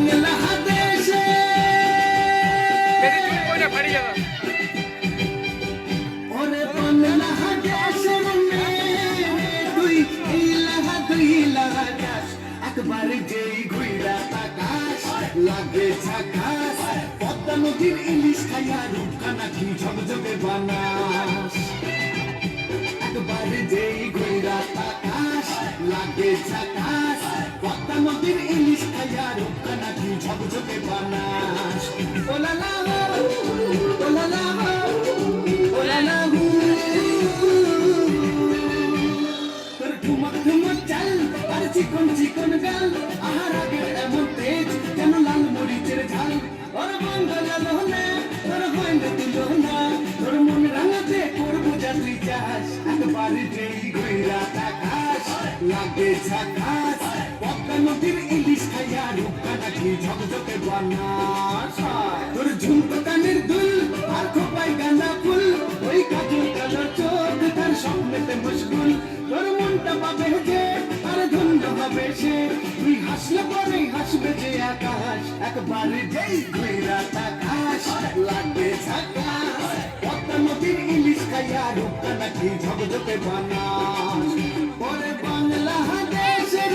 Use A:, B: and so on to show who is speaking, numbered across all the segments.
A: বাংলাদেশে ওরে বাংলাদেশের মেয়ে তুই তুই লাগাস একবার যেই ঘুইরা তাকাস লাগে ঝাকাস পদ্মা নদীর ইলিশ খাইয়া রূপখানা কি ঝকঝকে বানাস একবার যেই ঘুইরা তাকাস লাগে ঝাকাস পদ্মা নদীর ইলিশ খাইয়া রূপখানা কি ঝকঝকে বানাস ওলালা ওলালা ওলালা তোর ঠুমক ঠুমক চাল আর চিকন চিকন গাল আহার আগের এমন তেজ কেন লাল মরিচের ঝাল ওর বাংলা লোহনা তোর হয় না তুই লোহনা তোর মন রাঙাতে করবো যা তুই চাস একবার যেই ঘুইরা তাকাস লাগে ঝাকাস পদ্মা নদীর ইলিশ খাইয়া রূপখানা কি ঝকঝকে বানাস তোর ঝুমকো কানের দুল আর খোপায় গাঁদা ফুল ওই কাজল কালো চোখ তার স্বপ্নেতে মুশকুল তোর মনটা পাবে যে আর ধন্য হবে সে তুই হাসলে পরে হাসবে যে আকাশ একবার যেই ঘুইরা তাকাস লাগে ঝাকাস পদ্মা নদীর ইলিশ খাইয়া রূপখানা কি ঝকঝকে বানাস ওরে বাংলাদেশের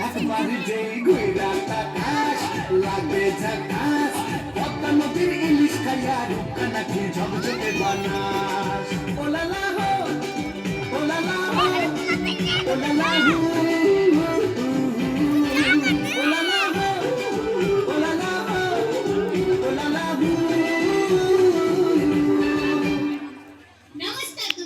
A: একবার যেই ঘুইরা তাকাস লাগে ঝাকাস পদ্মা নদীর ইলিশ খাইয়া রূপখানা কি ঝকঝকে বানাস ওলালা হো ওলালা হো ওলালা হো